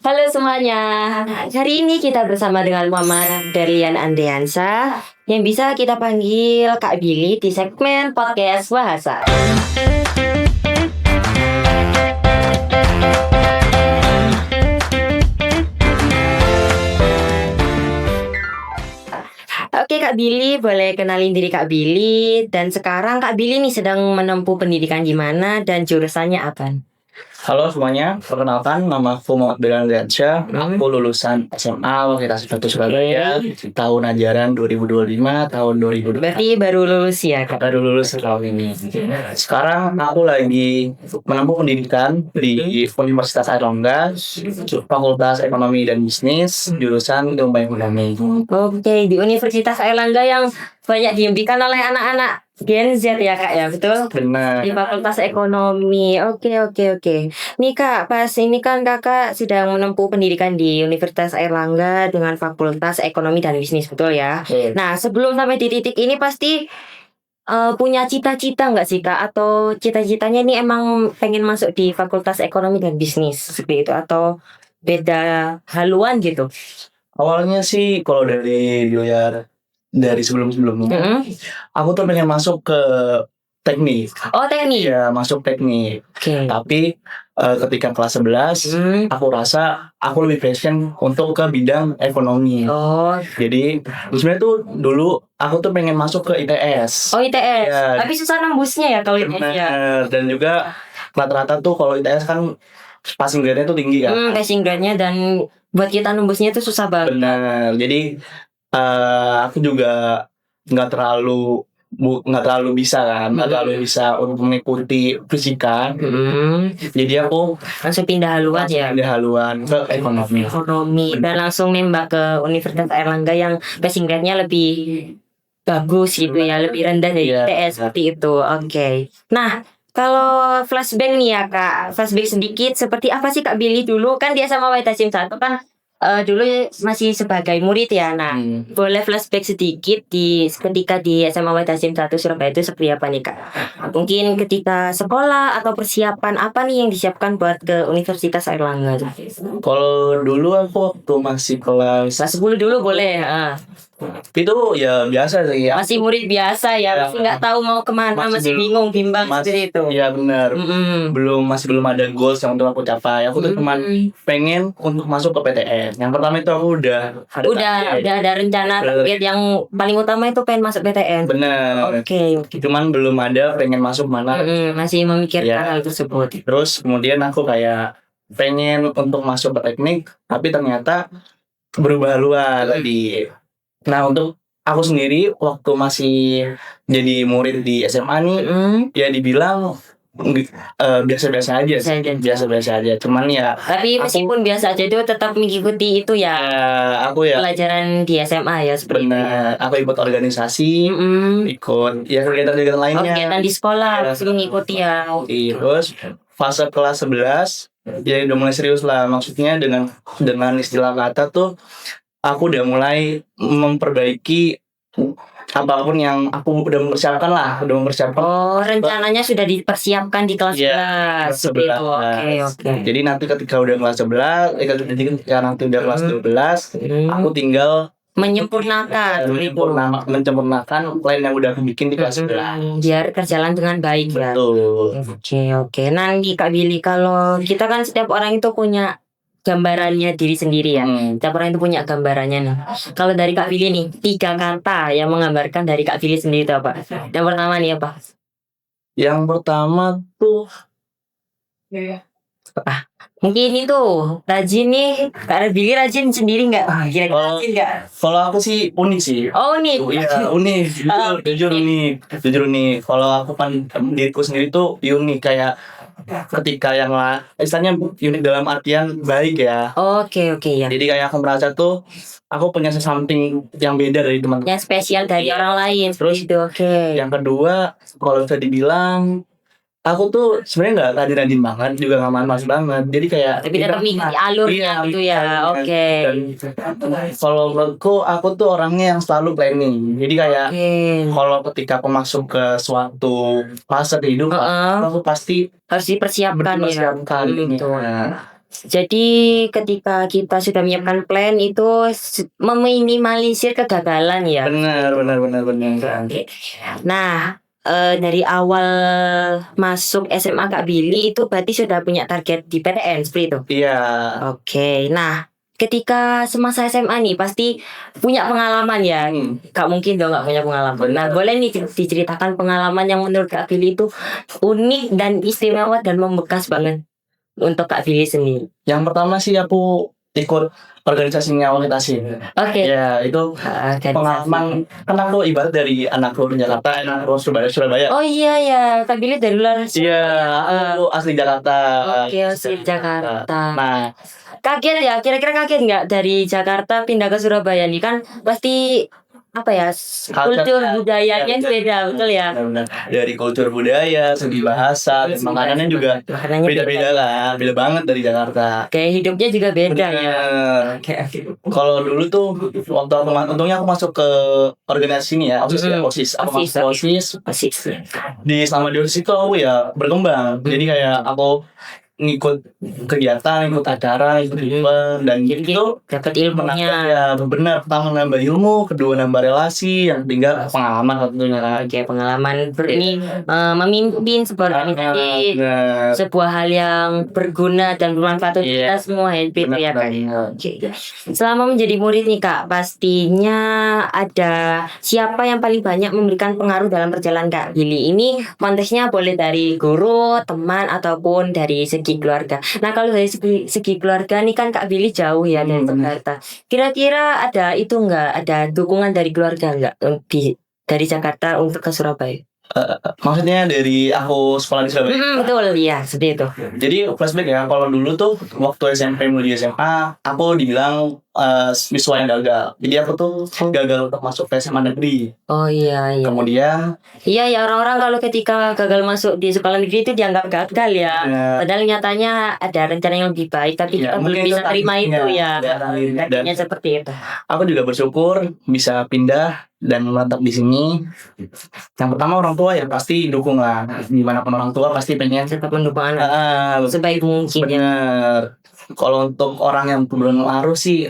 Halo semuanya, hari ini kita bersama dengan Muhammad Berlian Andriansa yang bisa kita panggil Kak Billy di segmen podcast bahasa. Oke Kak Billy, boleh kenalin diri Kak Billy. Dan sekarang Kak Billy nih sedang menempuh pendidikan di mana dan jurusannya apa? Halo semuanya, perkenalkan nama aku Muhammad Bilal Diansyah. Aku lulusan SMA Universitas Batu Surabaya tahun ajaran 2025 tahun 2020. Berarti baru lulus ya Kak? Baru lulus tahun ini. Sekarang aku lagi menempuh pendidikan di Universitas Airlangga, Fakultas Ekonomi dan Bisnis, jurusan Ilmu Ekonomi. Oke, di Universitas Airlangga yang banyak diimpikan oleh anak-anak Gen Z ya Kak ya, betul? Benar. Di Fakultas Ekonomi. Oke. Nih Kak, pas ini kan Kakak sedang menempuh pendidikan di Universitas Airlangga dengan Fakultas Ekonomi dan Bisnis, betul ya? Nah, sebelum sampai di titik ini pasti punya cita-cita nggak sih Kak? Atau cita-citanya ini emang pengen masuk di Fakultas Ekonomi dan Bisnis seperti itu atau beda haluan gitu? Awalnya sih kalau dari sebelum-sebelumnya, aku tuh pengen masuk ke teknik. Oh, teknik. Ya, masuk teknik. Oke. Tapi ketika kelas 11, aku rasa aku lebih passion untuk ke bidang ekonomi. Oh, Jadi sebenarnya tuh dulu aku tuh pengen masuk ke ITS. oh ITS. Ya. Tapi susah nembusnya ya kalau ITS ya. Benar. Dan juga rata-rata tuh kalau ITS kan passing grade-nya tuh tinggi kan. Passing grade-nya dan buat kita nembusnya itu susah banget. Benar. Jadi aku juga nggak terlalu bisa kan, nggak terlalu bisa untuk mengikuti fisika. Jadi aku Langsung pindah haluan ya. pindah haluan ke ekonomi. Dan langsung nembak ke Universitas Airlangga yang passing grade-nya lebih bagus gitu ya, lebih rendah dari Iya. ITS seperti itu. Oke. Nah, kalau flashback nih ya Kak, flashback sedikit seperti apa sih Kak Billy dulu kan dia sama Wahid Hasyim 1 kan dulu masih sebagai murid ya. Nah, boleh flashback sedikit ketika di SMA Wahid Hasyim 1 Surabaya itu seperti apa nih Kak? Mungkin ketika sekolah atau persiapan apa nih yang disiapkan buat ke Universitas Airlangga? Kalau dulu aku waktu masih kelas Kelas 10 dulu boleh. itu ya biasa sih ya. Masih murid biasa ya, Ya. masih nggak tahu mau kemana, masih bingung, bimbang seperti itu. Iya benar. Masih belum ada goals yang untuk aku capai. Aku tuh cuman pengen untuk masuk ke PTN. Yang pertama itu aku udah ada rencana target yang paling utama itu pengen masuk PTN. Benar. Oke. Cuman belum ada pengen masuk mana. Masih memikirkan Ya. hal tersebut. Terus kemudian aku kayak pengen untuk masuk ke teknik, tapi ternyata berubah haluan tadi. Nah untuk aku sendiri waktu masih jadi murid di SMA nih, ya dibilang biasa-biasa aja sih. Biasa-biasa aja. Cuman ya Tapi meskipun biasa aja itu tetap mengikuti itu ya. Aku ya Pelajaran di SMA ya seperti itu. benar. Aku ikut organisasi, ikut ya kegiatan-kegiatan lainnya. Kegiatan di sekolah harus mengikuti ya. Terus fase kelas 11 jadi udah mulai serius lah, maksudnya dengan istilah kata tuh aku udah mulai memperbaiki apapun yang aku udah mempersiapkan. Oh, rencananya sudah dipersiapkan di kelas 11 seperti itu. Oke. Jadi nanti ketika udah kelas 11, ketika nanti udah kelas 12, aku tinggal menyempurnakan plan yang udah aku bikin di kelas 11. biar berjalan dengan baik ya. Betul. Oke. Nanti Kak Billy, kalau kita kan setiap orang itu punya gambarannya diri sendiri ya. Setiap orang itu punya gambarannya nih. Kalau dari Kak Billy nih, 3 kata yang menggambarkan dari Kak Billy sendiri itu apa? Yang pertama nih apa? Yang pertama tuh Mungkin itu rajin nih. Kak Billy rajin sendiri nggak? Kira-kira rajin nggak? kalau aku sih unik sih. Oh nih. Iya unik, jujur unik. Kalau aku kan diriku sendiri tuh unik, kayak ketika yang istilahnya unik dalam artian baik ya. Oke ya. Jadi kayak aku merasa tuh aku punya something yang beda dari teman. Yang spesial dari orang lain. Terus itu oke. Yang kedua, kalau bisa dibilang aku tuh sebenarnya nggak rajin-rajin banget, juga nggak malas banget. Jadi kayak tapi tetap mengikuti alurnya gitu ya. Oke. Dan kalau menurutku aku tuh orangnya yang selalu planning. Jadi kayak kalau ketika aku masuk ke suatu fase hidup, aku pasti harus dipersiapkan ya. gitu. Jadi ketika kita sudah menyiapkan plan itu meminimalisir kegagalan ya. Benar. Oke. Nah, dari awal masuk SMA Kak Billy itu berarti sudah punya target di PTN seperti itu. Iya. Oke. Nah, ketika semasa SMA nih pasti punya pengalaman ya. Gak mungkin dong gak punya pengalaman. Nah, boleh nih diceritakan pengalaman yang menurut Kak Billy itu unik dan istimewa dan membekas banget untuk Kak Billy sendiri. Yang pertama sih aku ikut organisasinya Wakitasi. Oke. Ya itu pengalaman, kan aku ibarat dari anak luar Jakarta, anak luar Surabaya. Oh iya ya, Kak Billy dari luar. Iya, aku asli Jakarta. Oke, asli Jakarta. Nah, kaget ya, kira-kira kaget nggak dari Jakarta pindah ke Surabaya nih kan pasti apa ya kultur budayanya beda betul ya. Benar. Dari kultur budaya, segi bahasa, dan makanannya juga beda-beda lah, beda banget dari Jakarta. Kayak hidupnya juga beda ya. Oke. Kalau dulu tuh waktu aku untungnya aku masuk ke organisasi ini ya, OSIS. Aku masuk OSIS. Di selama di OSIS itu aku ya berkembang. Jadi kayak aku ngikut kegiatan, ikut acara, ikut event, dan itu dapat ilmunya. Ya benar, pertama nambah ilmu, kedua nambah relasi, yang ketiga pengalaman tentunya. Oke, pengalaman ini memimpin seperti sebuah hal yang berguna dan bermanfaat untuk kita semua ya Kak. Oke. Selama menjadi murid nih Kak, pastinya ada siapa yang paling banyak memberikan pengaruh dalam perjalanan Kak Billy ini, konteksnya boleh dari guru, teman ataupun dari segi keluarga. Nah, kalau dari segi keluarga nih kan Kak Billy jauh ya dari Jakarta. Kira-kira ada itu enggak? Ada dukungan dari keluarga enggak dari Jakarta untuk ke Surabaya? Maksudnya dari aku sekolah di Surabaya? Betul, iya seperti itu. Jadi flashback ya, kalau dulu tuh waktu SMP menuju SMA, aku dibilang siswa yang gagal. Jadi aku tuh gagal untuk masuk ke SMA negeri. Oh iya. Kemudian iya ya, orang-orang kalau ketika gagal masuk di sekolah negeri itu dianggap gagal ya. Padahal nyatanya ada rencana yang lebih baik, tapi kita belum bisa terima itu ya. Tadinya seperti itu. Aku juga bersyukur bisa pindah dan menetap di sini. Yang pertama orang tua ya pasti dukung lah. Gimana pun orang tua pasti pengen tetap mendukung anak sebaik mungkin. Bener. Kalau untuk orang yang berpengaruh sih,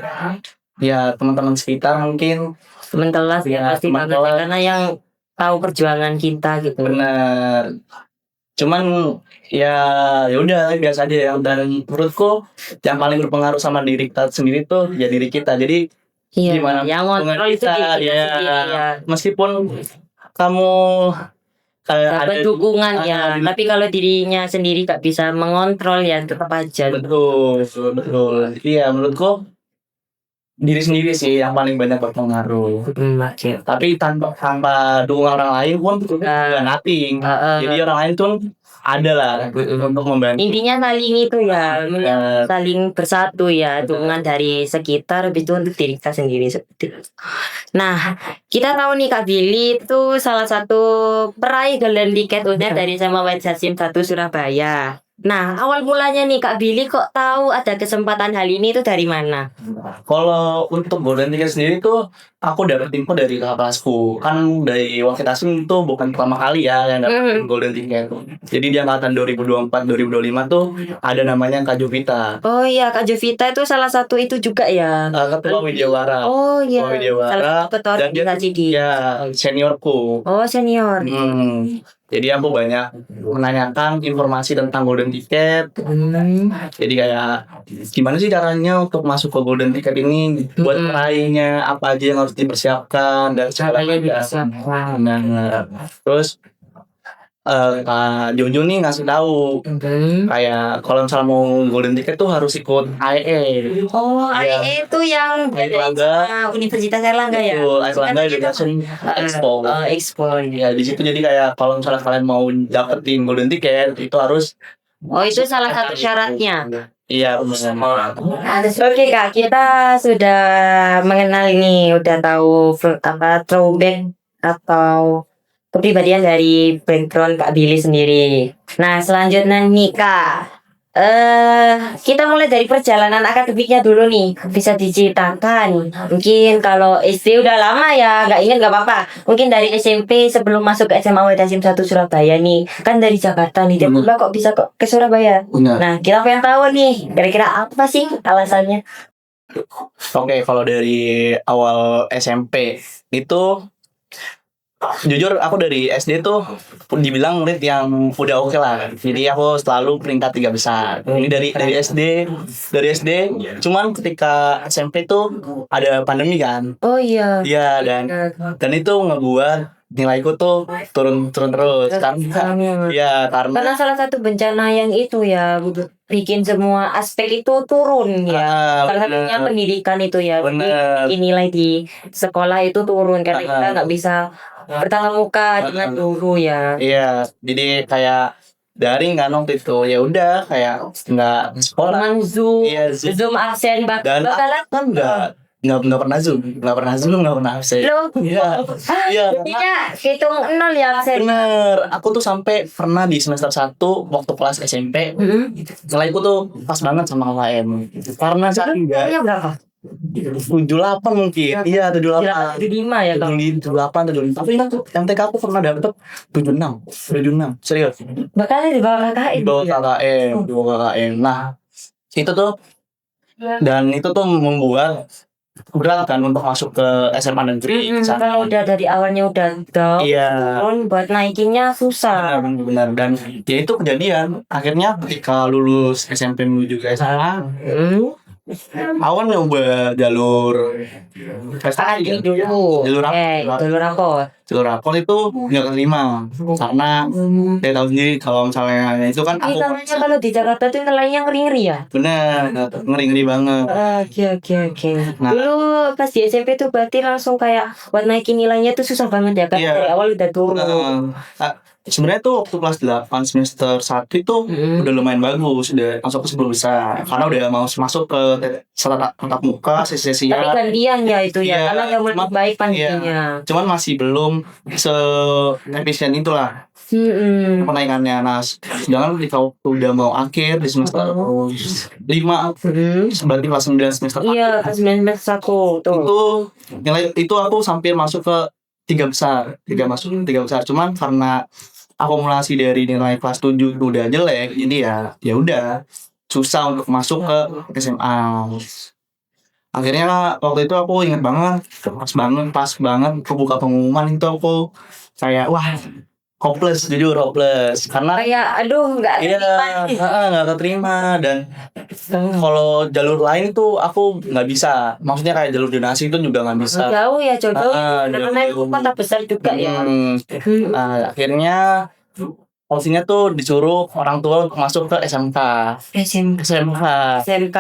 ya teman-teman sekitar mungkin. Teman kelas ya pasti banget karena yang tahu perjuangan kita gitu. Bener. Cuman ya udah biasa aja ya. Dan menurutku yang paling berpengaruh sama diri kita sendiri tuh ya diri kita. Jadi gimana yang ngontrol itu diri kita sendiri ya. Meskipun kamu dapat dukungan ya, tapi kalau dirinya sendiri gak bisa mengontrol ya tetap aja. Betul. Iya, menurutku diri sendiri sih yang paling banyak berpengaruh. Tapi tanpa dukungan orang lain pun nothing. Jadi orang lain tuh ada lah untuk membantu. Intinya saling itu ya, saling bersatu ya, dukungan dari sekitar itu untuk diri kita sendiri seperti itu. Nah, kita tahu nih Kak Billy itu salah satu peraih Golden Ticket udah dari SMA Wahid Hasyim 1 Surabaya. Nah, awal mulanya nih Kak Billy kok tahu ada kesempatan hal ini itu dari mana? Kalau untuk Golden Ticket sendiri tuh aku dapet info dari kakak kelasku. Kan dari Wakit Hasyim itu bukan pertama kali ya yang dapet Golden Ticket. Jadi di angkatan 2024-2025 tuh ada namanya Kak Jovita. Oh iya, Kak Jovita itu salah satu itu juga ya. Ketua Widyawara. Oh iya. Widyawara. Ketua organisasi dia seniorku. Oh senior. Jadi aku banyak menanyakan informasi tentang Golden Ticket. Jadi kayak gimana sih caranya untuk masuk ke Golden Ticket ini, buat meraihnya apa aja yang harus dipersiapkan dan caranya terus Kak Jojo nih ngasih tahu kayak kalau misalnya mau Golden Ticket tuh harus ikut AEE. Oh AEE itu yang Airlangga Universitas Airlangga ya. Airlangga Education Expo. Expo ya di situ. Jadi kayak kalau misalnya kalian mau dapetin Golden Ticket itu harus. Oh itu salah satu syaratnya. Iya benar. Oke Kak, kita sudah mengenal ini, udah tahu apa throwback atau kepribadian dari background Kak Billy sendiri. Nah selanjutnya nih Kak, Kita mulai dari perjalanan akademiknya dulu nih. Bisa diceritakan. Mungkin kalau SD udah lama ya, nggak ingat nggak apa-apa. Mungkin dari SMP sebelum masuk ke SMA Wahid Hasyim 1 Surabaya nih. Kan dari Jakarta nih, tiba-tiba kok bisa kok ke Surabaya. Benar. Nah, kita pengen tahu nih, kira-kira apa sih alasannya? Oke, kalau dari awal SMP itu jujur aku dari SD tuh dibilang murid yang udah oke lah. Jadi aku selalu peringkat 3 besar. Ini dari SD. Cuman ketika SMP tuh ada pandemi kan. Oh iya. Iya, dan itu ngebuat nilaiku tuh turun terus karena ya Karena salah satu bencana yang itu ya bikin semua aspek itu turun ya. Salah satunya bener. pendidikan itu ya. Bener. Jadi nilai di sekolah itu turun karena kita nggak bisa bertatap muka dengan guru ya. Iya, jadi kayak daring kan waktu itu. Ya udah kayak nggak sekolah. Cuman Zoom, Iya, Zoom. Zoom absen Dan bakalan kan nggak pernah Zoom, nggak pernah absen. lo. Iya, iya. Jadinya hitung 0 ya absen. Bener, aku tuh sampai pernah di semester 1 waktu kelas SMP, nilaiku tuh pas banget sama KKM. Karena saking nggak Nilainya berapa? 78 mungkin. Iya, 78. 75 ya kalau. 78, 75. Tapi kan MTK aku pernah dapet 76. Serius. Bakal di bawah KKN. Di bawah KKM. Nah, itu tuh dan itu tuh membuat berat kan untuk masuk ke SMA negeri. Kalau udah dari awalnya udah down, Iya. turun buat naikinnya susah. Benar. Dan ya itu kejadian. Akhirnya ketika lulus SMP menuju ke SMA, aku kan nyoba jalur prestasi dulu. Jalur rapor. Jalur rapor itu nggak keterima karena saya tahu sendiri kalau misalnya itu kan Tapi aku katanya kalau di Jakarta tuh nilainya ngeri-ngeri ya. bener ngeri banget. Oke. Nah. Dulu pas di SMP tuh berarti langsung kayak buat naikin nilainya tuh susah banget ya kan. Iya. Dari awal udah turun. Sebenarnya tuh waktu kelas 8 semester 1 itu udah lumayan bagus, udah masuk ke 10 besar karena udah mau masuk ke tatap muka sesi Tapi gantian ya itu ya, Iya, karena yang lebih baik panitinya. cuman masih belum se-efisien itulah penaikannya. Nah, sedangkan ketika waktu udah mau akhir di semester 5 berarti kelas 9 semester 1 Iya, kelas 9 semester 1 tuh. itu nilai itu aku hampir masuk ke 3 besar, 3 besar. Cuman karena akumulasi dari nilai kelas 7 itu udah jelek, jadi ya udah susah untuk masuk ke SMA. Akhirnya waktu itu aku ingat banget, pas banget aku buka pengumuman itu aku kayak wah hopeless karena kayak aduh nggak keterima dan kalau jalur lain tuh aku nggak bisa, maksudnya kayak jalur donasi itu juga nggak bisa. Jauh karena itu kota besar juga ya. Akhirnya opsinya tuh disuruh orang tua untuk masuk ke SMK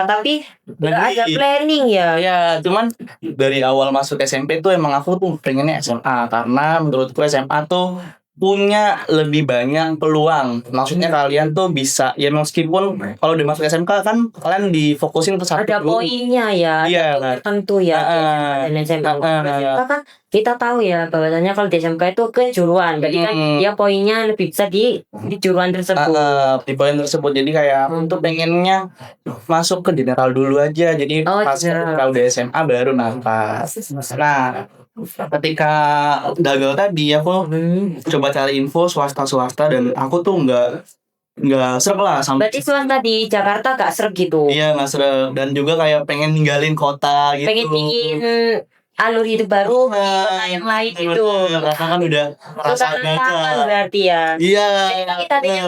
tapi nggak ada planning ya. Ya cuman dari awal masuk SMP tuh emang aku tuh pengennya SMA karena menurutku SMA tuh punya lebih banyak peluang. Maksudnya kalian tuh bisa ya meskipun kalau udah masuk SMK kan kalian difokusin ke satu ada poinnya ya. Iya tentu ya. Dan SMK kan kita tahu ya bahwasanya kalau di SMK itu kejuruan, jadi kan ya poinnya lebih bisa di juruan tersebut. Di poin tersebut jadi kayak untuk pengennya masuk ke general dulu aja. Jadi pas kalau udah SMA baru nafas. Nah ketika gagal tadi aku coba cari info swasta dan aku tuh nggak serem lah sampai. Berarti swasta di Jakarta gak serem gitu? Iya nggak serem dan juga kayak pengen ninggalin kota gitu. Pengen bikin alur hidup baru yang lain itu. Karena kan udah rasa gagal berarti ya. Iya.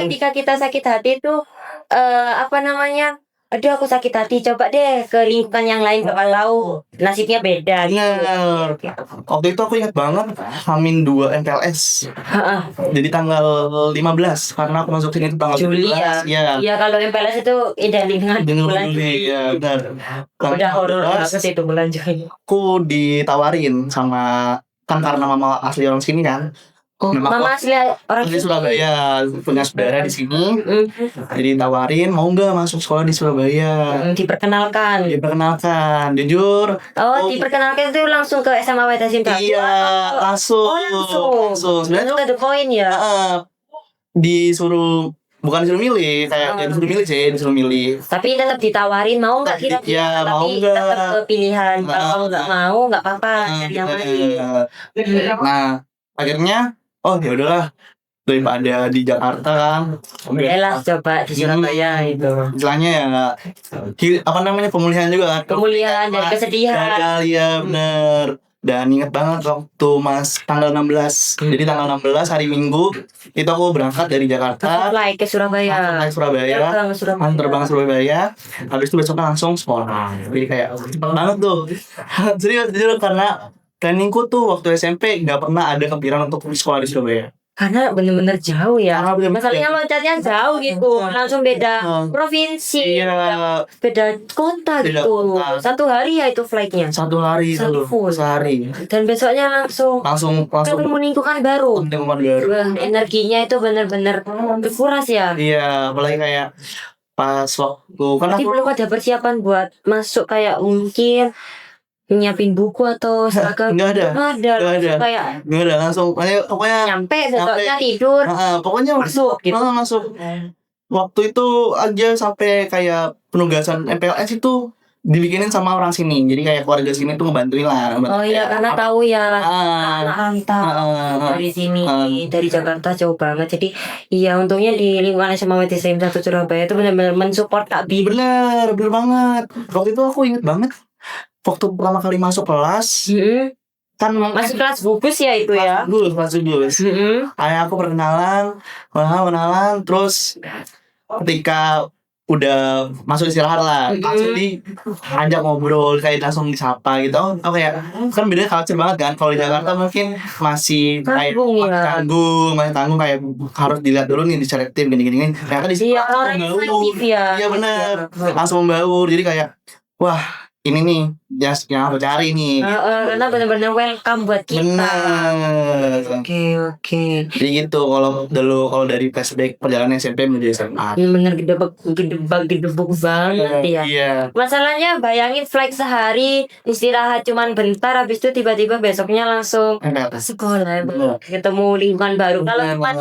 Ketika kita sakit hati itu aduh aku sakit hati, coba deh ke lingkungan yang lain kalau nasibnya beda. Waktu itu aku ingat banget Hamin 2 MPLS. Jadi tanggal 15 karena aku masuk sini itu tanggal Juli ya. Iya kalau MPLS itu identik dengan bulan Juli. Iya benar. Udah horor banget itu bulan Juli. Aku ditawarin sama kan karena mama asli orang sini kan. Mama asli orang di Surabaya, punya saudara di sini. Jadi tawarin mau nggak masuk sekolah di Surabaya. Diperkenalkan, jujur. Diperkenalkan itu langsung ke SMA Wahid Hasyim. Iya, langsung. Sebenarnya ada poin ya. Disuruh bukan disuruh milih, kayak ya disuruh milih sih, disuruh milih. Tapi tetap ditawarin mau nggak Ya kira-kira, mau tapi nggak. tetap pilihan. Kalau nggak mau nggak apa-apa, cari yang lain. Nah, akhirnya ya udahlah, daripada di Jakarta kan. Bolehlah coba di Surabaya itu. Istilahnya ya apa namanya, pemulihan juga kan. Pemulihan dari kesedihan. Gagal, ya bener. Dan ingat banget waktu tanggal 16. Jadi tanggal 16 hari Minggu itu aku berangkat dari Jakarta Fly ke Surabaya. naik Surabaya, terbang Surabaya. Habis itu besoknya langsung sekolah. Jadi kayak cepet banget tuh. Serius karena planningku tuh waktu SMP nggak pernah ada kepikiran untuk sekolah di Surabaya. Karena bener-bener jauh ya. Karena bener-bener Masalahnya loncatnya jauh gitu. Langsung beda provinsi. Iya. Beda kota Beda gitu. kota. 1 hari ya itu flightnya. 1 hari itu Full. sehari. Dan besoknya langsung ketemu lingkungan baru. Wah, energinya itu bener-bener berkuras ya. Iya, apalagi kayak pas waktu kan Tapi belum ada persiapan buat masuk kayak mungkin nyiapin buku atau seragam. Nggak ada. Kayak Nggak ada, langsung pokoknya nyampe besoknya tidur pokoknya masuk gitu. Masuk. Waktu itu aja sampai kayak penugasan MPLS itu dibikinin sama orang sini. Jadi kayak keluarga sini tuh ngebantuin lah. Oh iya, karena tahu ya anak rantau dari sini, dari Jakarta jauh banget. Jadi iya, untungnya di lingkungan SMA Medisime 1 Surabaya itu benar-benar mensupport Kak Bi. Bener banget. Waktu itu aku inget banget waktu pertama kali masuk kelas kan Masih kelas gugus ya itu ya. Kelas gugus. Kayak aku perkenalan, terus ketika udah masuk istirahat lah, langsung diajak ngobrol, kayak langsung disapa gitu. Oh kayak kan beda culture banget kan. Kalau di Jakarta mungkin masih kayak tanggung kayak harus dilihat dulu nih, diselektif gini. Ternyata di sini iya bener, langsung membaur. Jadi kayak wah, ini nih yang aku cari nih. Karena benar-benar welcome buat kita. Bener. Oke. Jadi gitu kalau dari flashback perjalanan SMP menuju SMA. Bener gedebuk banget ya. Iya. Masalahnya bayangin flight sehari, istirahat cuman bentar, habis itu tiba-tiba besoknya langsung sekolah. Ketemu lingkungan baru. Kalau cuman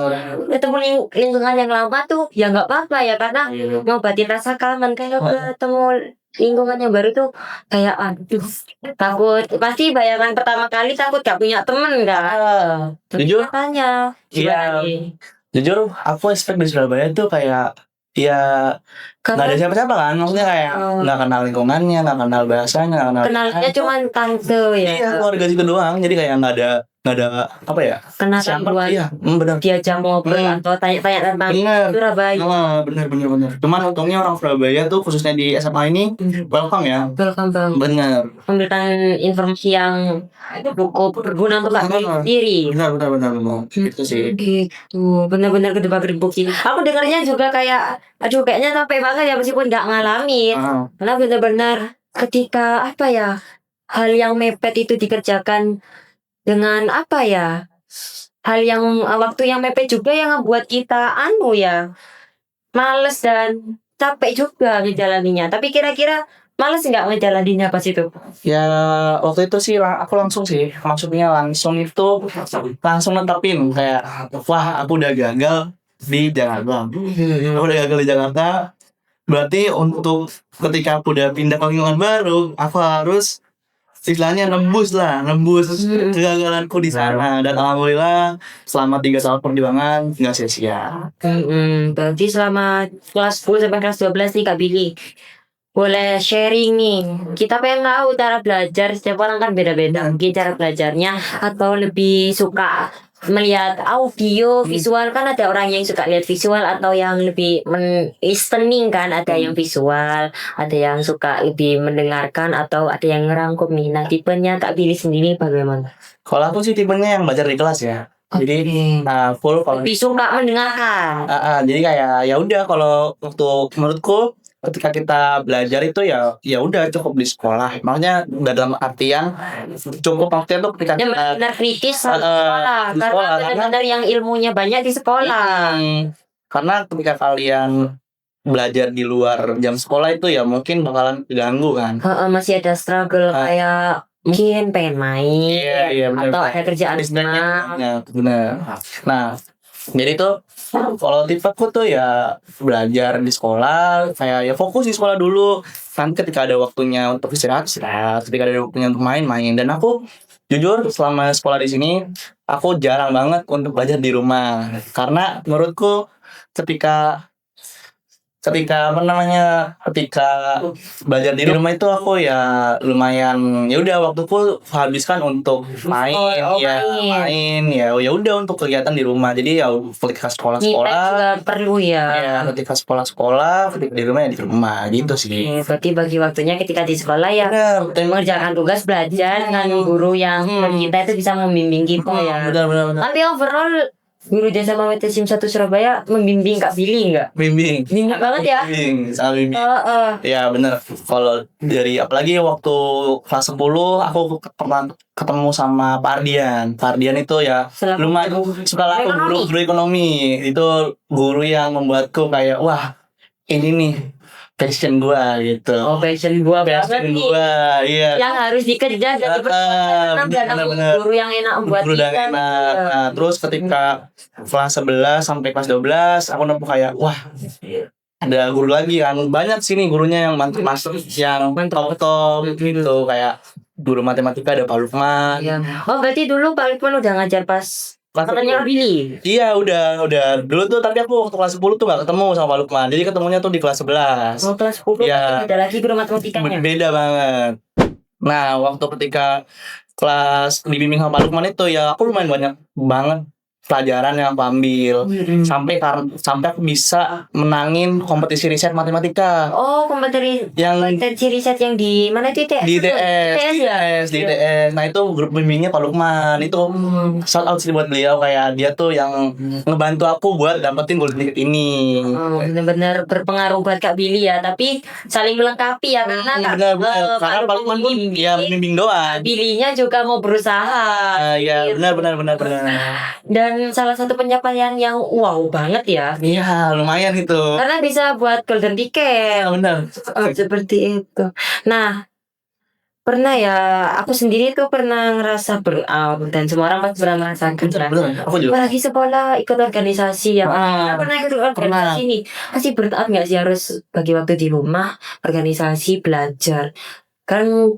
ketemu lingkungan yang lama tuh ya nggak apa-apa ya, karena ngobatin rasa kangen. Kalau ketemu lingkungan yang baru tuh kayak aduh, takut. Pasti bayangan pertama kali takut gak punya temen kan. Jujur makanya jujur aku expect di Surabaya tuh kayak ya nggak ada siapa-siapa kan, maksudnya kayak nggak kenal lingkungannya, nggak kenal bahasanya, kenalnya cuma tante ya. Iya, keluarga situ doang. Jadi kayak nggak ada apa ya, kenalan buat benar, diajak ngobrol atau tanya-tanya tentang Surabaya. Bener. Cuman untungnya orang Surabaya tuh khususnya di SMA ini welcome ya. Welcome banget. Bener. Memberikan informasi yang berguna untuk Kak sendiri. Benar. Gitu sih. Gitu. Benar-benar gedebak-gedebuk sih. Aku dengarnya juga kayak aduh, kayaknya capek banget ya meskipun nggak ngalamin. Karena benar-benar ketika apa ya, hal yang mepet itu dikerjakan dengan apa ya, hal yang waktu yang mepet juga yang membuat kita males dan capek juga ngejalaninya. Tapi kira-kira males nggak ngejalaninya pas itu? Ya waktu itu sih aku langsung netapin kayak wah, aku udah gagal di Jakarta. Berarti untuk ketika aku udah pindah ke lingkungan baru, aku harus istilahnya nembus kegagalanku di sana. Dan alhamdulillah selama 3 tahun perjuangan nggak sia-sia. Berarti selama kelas 10 sampai kelas 12 nih Kak Billy, boleh sharing nih. Kita pengen tahu cara belajar, setiap orang kan beda-beda mungkin cara belajarnya, atau lebih suka melihat audio, visual. Kan ada orang yang suka lihat visual atau yang lebih listening kan, ada yang visual, ada yang suka lebih mendengarkan, atau ada yang ngerangkum nih. Nah, tipenya Kak Billy sendiri bagaimana? Kalau aku sih tipenya yang belajar di kelas ya. Jadi full kalau lebih suka mendengarkan. Jadi kayak ya udah, kalau waktu menurutku ketika kita belajar itu ya udah cukup di sekolah. Makanya nggak dalam artian cukup waktu itu ketika kita benar kritis sekolah. Karena benar-benar yang ilmunya banyak di sekolah. Karena ketika kalian belajar di luar jam sekolah itu ya mungkin bakalan diganggu kan. Masih ada struggle kayak mungkin pengen main, iya, atau ada kerjaan benar. Nah, Jadi tuh kalau tipeku tuh ya belajar di sekolah, kayak ya fokus di sekolah dulu. Nanti ketika ada waktunya untuk istirahat, istirahat. Ketika ada waktunya untuk main, main. Dan aku jujur selama sekolah di sini, aku jarang banget untuk belajar di rumah. Karena menurutku ketika ketika belajar di rumah itu aku ya lumayan ya udah waktuku habiskan untuk main main ya udah untuk kegiatan di rumah. Jadi ya ketika sekolah juga perlu ya. Ketika sekolah ketika di rumah ya di rumah gitu sih. Berarti bagi waktunya ketika di sekolah ya mengerjakan tugas, belajar dengan guru yang kita itu bisa membimbing kita ya. Benar. Tapi overall Guru Jasa Sim 1 Surabaya membimbing Kak Billy enggak? Bimbing banget ya? Sangat bimbing. Ya bener. Kalau dari apalagi waktu kelas 10 aku pernah ketemu sama Pak Ardian. Pak Ardian itu ya lumayan sekolah guru ekonomi. Itu guru yang membuatku kayak wah ini nih passion gua gitu. Passion gua passion gua, iya. Yang harus dikejar jadi benar-benar guru yang enak buat guru kita. Nah, terus ketika kelas 11 sampai kelas 12 aku nemu kayak wah ada guru lagi kan banyak sini gurunya yang masuk yang top gitu kayak guru matematika ada Pak Lukman. Iya. Berarti dulu Pak Lukman udah ngajar pas katanya Billy. Iya udah dulu tuh tapi aku waktu kelas 10 tuh gak ketemu sama Pak Lukman. Jadi ketemunya tuh di kelas 11. Kelas 10 ya. Ada lagi guru matematikanya. Beda banget. Nah waktu ketika kelas dibimbing sama Pak Lukman itu ya aku lumayan banyak banget pelajaran yang aku ambil sampai aku bisa menangin kompetisi riset matematika. Kompetisi riset yang di mana itu ITS? Di ITS. Nah itu grup bimbingnya Pak Lukman itu shout out sih buat beliau kayak dia tuh yang ngebantu aku buat dapetin golden ticket ini. Benar-benar berpengaruh buat Kak Billy ya, tapi saling melengkapi ya karena karena Pak Lukman pun ya membimbing doang. Billy-nya juga mau berusaha. Iya benar. Dan salah satu pencapaian yang wow banget ya. Iya lumayan itu. Karena bisa buat golden ticket. Benar. Seperti itu. Nah, pernah ya aku sendiri tuh pernah ngerasa burnout dan semua orang pasti pernah merasakan. Aku juga. Apalagi sekolah ikut organisasi ya. Pernah ikut organisasi nih. Pasti burnout nggak sih harus bagi waktu di rumah, organisasi, belajar. Kan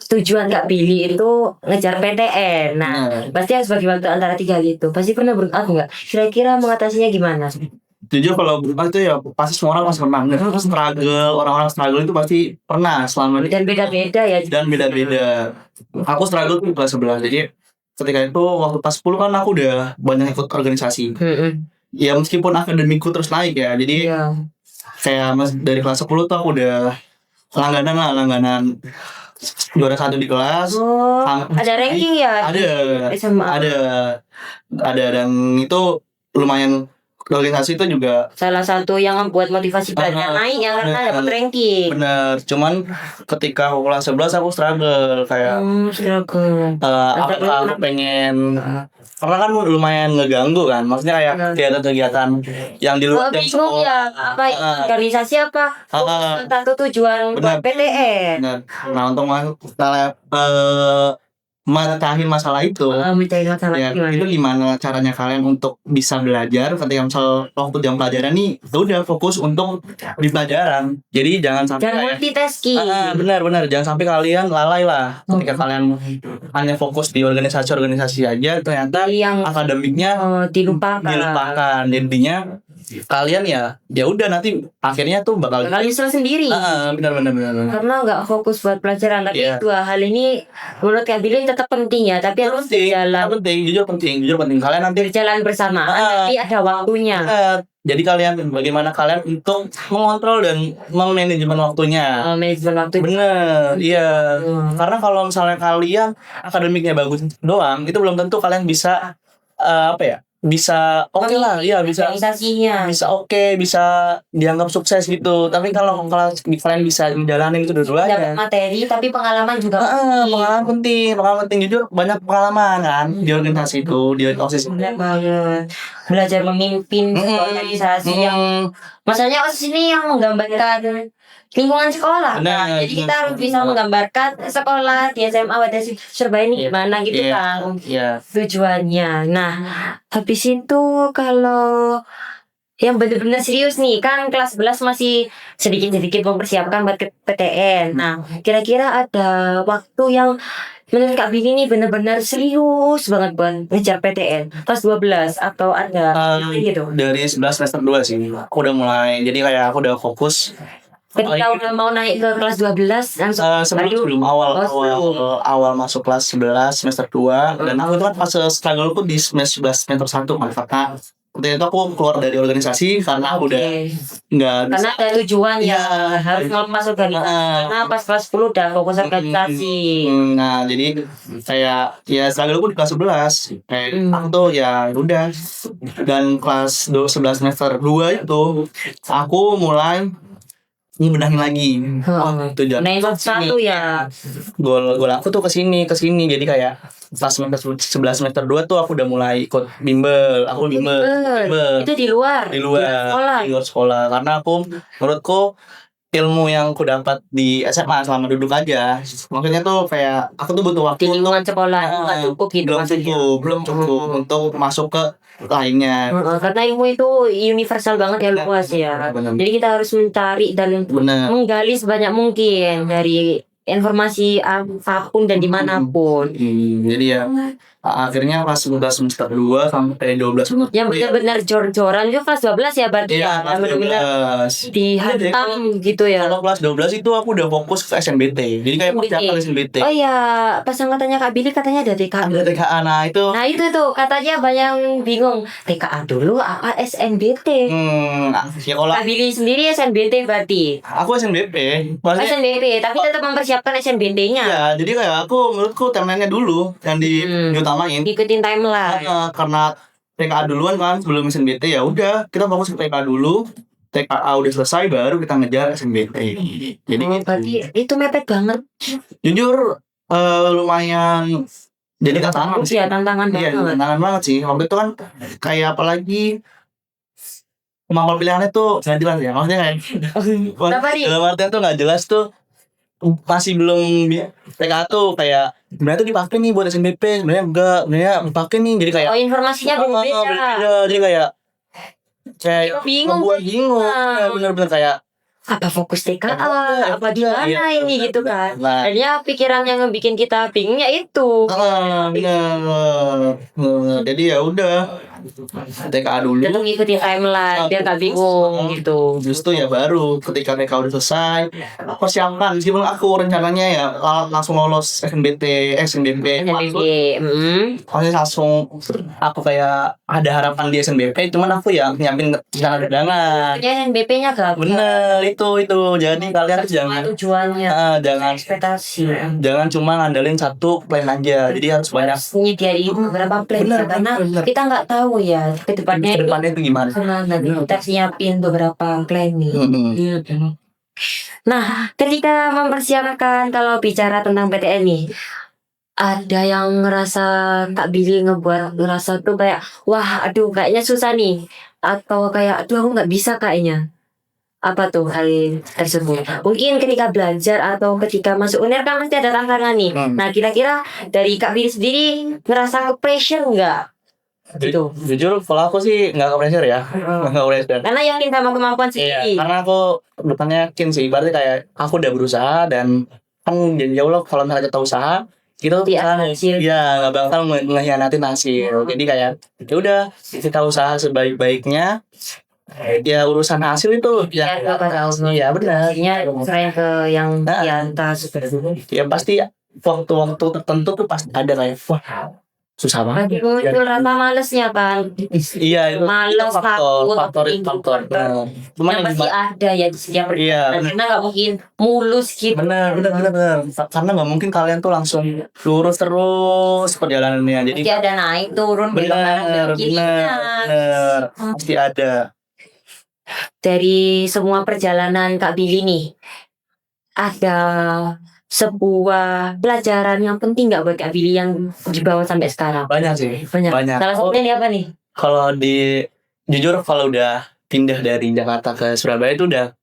tujuan Kak Billy itu ngejar PTN. Nah, pasti harus bagi waktu antara 3 hal itu. Pasti pernah burnout nggak? Kira-kira mengatasinya gimana? Jujur kalau burnout itu ya pasti semua orang pasti pernah. Struggle, orang-orang struggle itu pasti pernah selama dan beda-beda ya. Dan beda-beda. Aku struggle tuh kelas 11. Jadi ketika itu waktu kelas 10 kan aku udah banyak ikut organisasi. Ya meskipun akademikku terus naik ya. Jadi kayak dari kelas 10 tuh aku udah langganan juara 1 di kelas. Ada ranking ya? Ada dan itu lumayan. Organisasi itu juga salah satu yang membuat motivasi belajar naik ya karena dapat ranking. Bener, cuman ketika aku kelas 11 aku struggle kayak aku pengen karena kan lumayan ngeganggu kan, maksudnya kayak kegiatan-kegiatan yang di luar jam sekolah. Organisasi apa? Satu tujuan buat PTN. Nah untuk mencahin masalah itu itu gimana caranya kalian untuk bisa belajar ketika misal waktu jam pelajaran nih udah fokus untuk di pelajaran, jadi jangan sampai multitasking. Benar jangan sampai kalian lalai lah ketika kalian hanya fokus di organisasi aja ternyata yang akademiknya dilupakan. Jadinya kalian ya udah nanti akhirnya tuh bakal nyesel sendiri. Benar karena nggak fokus buat pelajaran. Tapi dua hal ini menurut Kak Billy tetap penting ya, tapi harus jujur penting kalian nanti berjalan bersamaan tapi ada waktunya. Jadi bagaimana kalian untuk mengontrol dan memanajemen waktunya. Manajemen waktu. Bener, iya. Karena kalau misalnya kalian akademiknya bagus doang, itu belum tentu kalian bisa bisa oke lah, ya bisa bisa dianggap sukses gitu. Tapi kalau kalian bisa menjalani itu dua-duanya, dapat materi tapi pengalaman juga pengalaman penting jujur banyak pengalaman kan di organisasi itu, di OSIS. Benar banget. Belajar memimpin organisasi yang masalahnya OSIS ini yang menggambarkan lingkungan sekolah. Benar. Jadi kita harus bisa menggambarkan sekolah di SMA pada Surabaya ini gimana gitu kan. Iya. Tujuannya. Nah, habis itu kalau yang benar-benar serius nih kan kelas 11 masih sedikit-sedikit mempersiapkan buat ke PTN. Nah, kira-kira ada waktu yang menurut Kak Billy ini benar-benar serius banget buat ngejar PTN kelas 12 atau ada gitu. Dari 11 semester 2 sih aku udah mulai, jadi kayak aku udah fokus Ketika udah mau naik ke kelas 12 langsung sebelum awal masuk kelas 11 semester 2 dan aku tuh kan fase struggle aku di semester 11 semester 1 kan, karena waktu itu aku keluar dari organisasi karena aku udah nggak karena ada tujuan ya harus masuk organisasi karena pas kelas 10 udah fokus organisasi. Nah jadi kayak ya struggle aku di kelas 11 kayak aku tuh ya udah, dan kelas 11 semester 2 itu aku mulai benahin lagi. Tujuan satu ya. Goal aku tuh kesini. Jadi kayak pas semester 11 semester 2 tuh aku udah mulai ikut bimbel. Aku bimbel. Itu di luar sekolah. Karena menurutku ilmu yang aku dapat di SMA selama duduk aja, maksudnya tuh kayak aku tuh butuh waktu di lingkungan sekolah nggak cukup gitu, belum cukup untuk masuk ke lainnya. Karena ilmu itu universal banget ya, luas ya. Jadi kita harus mencari dan menggali sebanyak mungkin dari informasi apapun dan dimanapun. Jadi ya akhirnya pas 11 semester 2 sampai 12 yang benar-benar jor-joran itu kelas 12 ya berarti ya, benar-benar dihantam gitu ya. Kalau kelas 12 itu aku udah fokus ke SNBT, jadi kayak persiapan SNBT. Oh iya, pas angkatannya Kak Billy katanya ada TKA. Nah itu tuh katanya banyak yang bingung, TKA dulu apa SNBT. Ya kalau Kak Billy sendiri SNBT berarti. Aku SNBP. SNBP tapi tetap mempersiapkan SNBT-nya. Ya, jadi kayak menurutku timeline-nya dulu yang diutamain. Ikutin timeline. Karena TKA duluan kan sebelum SNBT, ya udah kita fokus ke TKA dulu. TKA udah selesai baru kita ngejar SNBT. Jadi berarti itu mepet banget. Jujur lumayan jadi tantangan sih. Tantangan banget sih. Waktu itu kan kayak apalagi kemampuan pilihannya tuh nggak jelas ya, maksudnya kayak dalam artian tuh nggak jelas tuh, masih belum TKA tuh kayak sebenarnya tuh dipakai nih buat SNBP, sebenarnya dipakai nih, jadi kayak informasinya beda. Jadi kayak bingung bener-bener kayak apa fokus TKA apa di mana ini gitu kan. Akhirnya pikiran yang ngebikin kita bingungnya itu. Jadi ya udah TKA dulu dan ngikutin timeline biar gak bingung gitu. Justru ya baru ketika TKA udah selesai persiapan, meskipun aku rencananya ya langsung lolos SNBP maksudnya langsung aku kayak ada harapan di SNBP, cuman aku ya nyiapin cadangan. SNBP-nya gak bener itu, jadi kalian tuh jangan tujuannya jangan ekspektasi, jangan cuma ngandelin satu plan aja, jadi harus banyak nyediain beberapa plan karena kita nggak tahu ya kedepannya itu gimana. Nanti kita siapin beberapa plan nih. Nah, ketika mempersiapkan kalau bicara tentang PTN nih, ada yang ngerasa Kak Billy ngerasa tuh kayak wah aduh kayaknya susah nih, atau kayak aduh aku nggak bisa kayaknya. Apa tuh hal tersebut? Mungkin ketika belajar atau ketika masuk UNER kan pasti ada tantangan nih. Nah kira-kira dari Kak Billy sendiri ngerasa pressure nggak? Gitu. Jujur kalau aku sih nggak ke-pressure ya. Nggak pressure. Karena yakin sama kemampuan sendiri. Karena aku depannya yakin sih. Berarti kayak aku udah berusaha, dan kan jauh loh kalau misalnya kita usaha kita nggak bakal ngehianatin hasil. Jadi kayak ya udah kita usaha sebaik-baiknya. Ya urusan hasil itu ya benar. Selain ke yang di atas ya pasti waktu-waktu tertentu tuh pasti ada kayak wah susah banget. Itu rasa malesnya kan. Iya, males, faktor. Cuman yang pasti ada ya di setiap karena nggak mungkin mulus gitu. Benar. Karena nggak mungkin kalian tuh langsung lurus terus perjalanannya. Jadi ada naik turun. Benar. Pasti ada. Dari semua perjalanan Kak Billy nih, ada sebuah pelajaran yang penting nggak buat Kak Billy yang dibawa sampai sekarang? Banyak sih. Salah satunya apa nih? Kalau jujur kalau udah pindah dari Jakarta ke Surabaya itu udah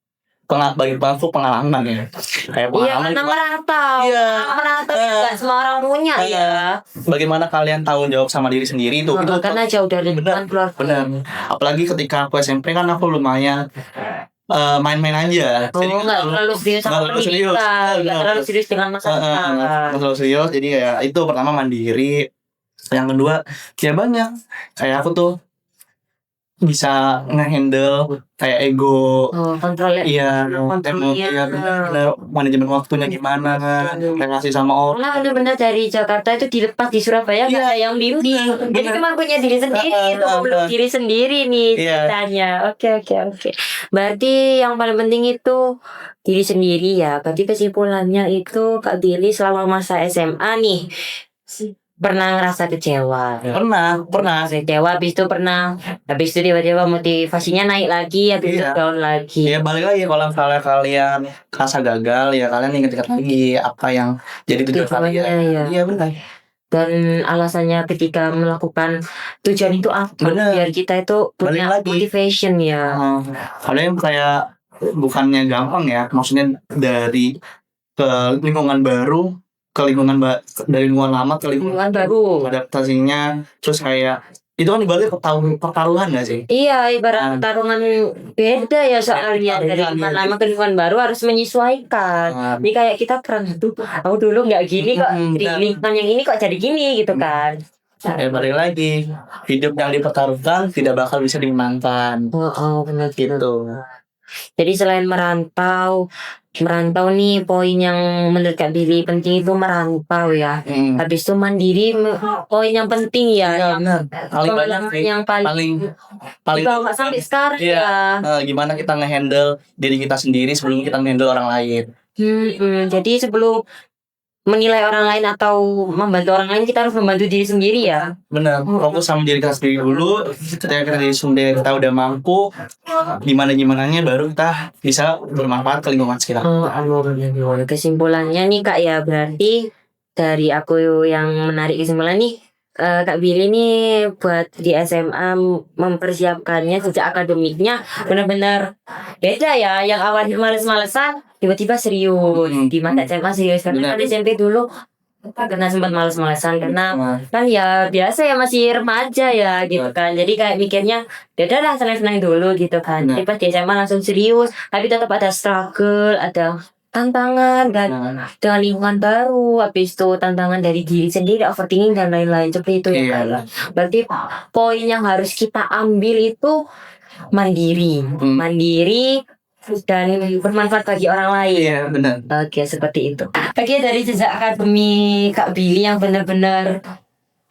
bagi aku pengalaman ya. Kayak Iya, pengalaman karena merantau. Iya. Merantau juga semua orang punya ya. bagaimana kalian tanggung jawab sama diri sendiri itu Karena jauh dari lingkungan keluarga. benar. Apalagi ketika aku SMP kan aku lumayan main-main aja. Oh, nggak terlalu serius sama nggak terlalu serius. pendidikan, nggak terlalu serius dengan masalah. Nggak terlalu serius. Jadi ya itu pertama mandiri. Yang kedua ya banyak. Kayak aku tuh bisa ngehandle kayak ego. Kontrol ya. Iya, Kontrolnya. benar, manajemen waktunya gimana kan, relasi sama orang. Karena benar-benar dari Jakarta itu dilepas di Surabaya nggak ada yang bimbing. Jadi cuma punya diri sendiri, itu belum diri sendiri nih ceritanya. Oke. Berarti yang paling penting itu diri sendiri ya. Berarti kesimpulannya itu Kak Billy selama masa SMA nih pernah ngerasa kecewa. Pernah. Kecewa, habis itu tiba-tiba motivasinya naik lagi, habis itu down lagi. Ya balik lagi kalau misalnya kalian merasa gagal ya kalian ingat-ingat lagi apa yang jadi tujuan kalian. Iya benar. Dan alasannya ketika melakukan tujuan itu apa? Benar. Biar kita itu punya motivation ya. Ada yang kayak bukannya gampang ya, maksudnya dari ke lingkungan baru ke lingkungan dari lingkungan lama ke lingkungan baru, adaptasinya terus kayak itu kan ibaratnya pertaruhan gak sih? Iya, ibarat pertarungan beda ya soalnya dari lingkungan lama ke lingkungan baru harus menyesuaikan. Ini kayak kita pernah tuh, aku dulu nggak gini kok di lingkungan yang ini kok jadi gini gitu kan. Balik lagi hidup yang dipertaruhkan tidak bakal bisa dimenangkan. Benar gitu. Jadi selain merantau nih poin yang menurut Kak Billy penting itu merantau ya. Habis itu mandiri poin yang penting ya. Yang paling nggak sampai sekarang ya. Gimana kita ngehandle diri kita sendiri sebelum kita ngehandle orang lain. Jadi sebelum menilai orang lain atau membantu orang lain kita harus membantu diri sendiri ya. Benar, fokus sama diri kita sendiri dulu. Ketika kita udah mampu gimana-gimananya baru kita bisa bermanfaat ke lingkungan sekitar. Kesimpulannya nih Kak ya, berarti dari aku yang menarik kesimpulan nih, Kak Billy nih buat di SMA mempersiapkannya sejak akademiknya benar-benar beda ya. Yang awalnya males-malesan tiba-tiba serius. Di mata SMA serius karena kan SMP dulu karena sempat males-malesan karena kan ya biasa ya masih remaja ya gitu kan. Jadi kayak mikirnya ya udah senang-senang dulu gitu kan. Tapi pas di SMA langsung serius, tapi tetap ada struggle, ada tantangan dan dengan lingkungan baru, habis itu tantangan dari diri sendiri, overthinking dan lain-lain seperti itu ya kan. Berarti poin yang harus kita ambil itu mandiri dan bermanfaat bagi orang lain. Iya benar. Oke, seperti itu. Oke, dari jejak akademi Kak Billy yang benar-benar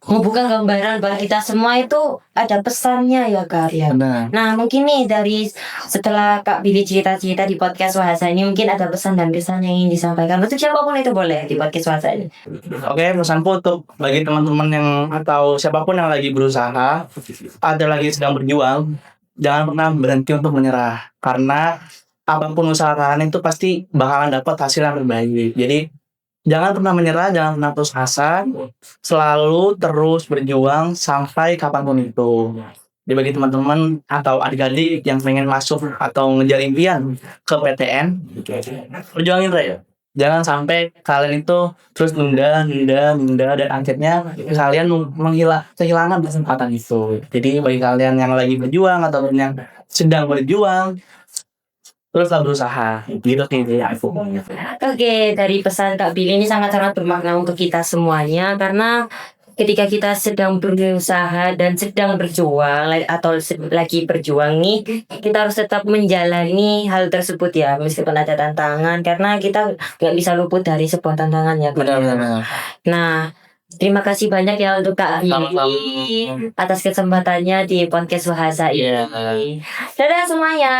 membuka gambaran bahwa kita semua itu ada pesannya ya Kak ya. Nah mungkin nih dari setelah Kak Billy cerita-cerita di podcast Wahasa ini mungkin ada pesan dan kesan yang ingin disampaikan untuk siapapun itu boleh di podcast Wahasa ini. Oke, pesanku untuk bagi teman-teman yang atau siapapun yang lagi berusaha atau lagi sedang berjuang, jangan pernah berhenti untuk menyerah karena apapun usaha kalian itu pasti bakalan dapat hasil yang terbaik. Jadi jangan pernah menyerah, jangan pernah putus asa, selalu terus berjuang sampai kapanpun itu. Jadi bagi teman-teman atau adik-adik yang pengen masuk atau ngejar impian ke PTN, perjuangin ya. Jangan sampai kalian itu terus nunda dan akhirnya kalian kehilangan kesempatan itu. Jadi bagi kalian yang lagi berjuang atau yang sedang berjuang, teruslah berusaha gitu sih aku. Oke, dari pesan Kak Billy ini sangat-sangat bermakna untuk kita semuanya karena ketika kita sedang berusaha dan sedang berjuang atau lagi berjuang nih, kita harus tetap menjalani hal tersebut ya meskipun ada tantangan karena kita nggak bisa luput dari sebuah tantangan ya. Benar. Nah, terima kasih banyak ya untuk Kak Billy atas kesempatannya di podcast Wahasa ini. Dadah semuanya.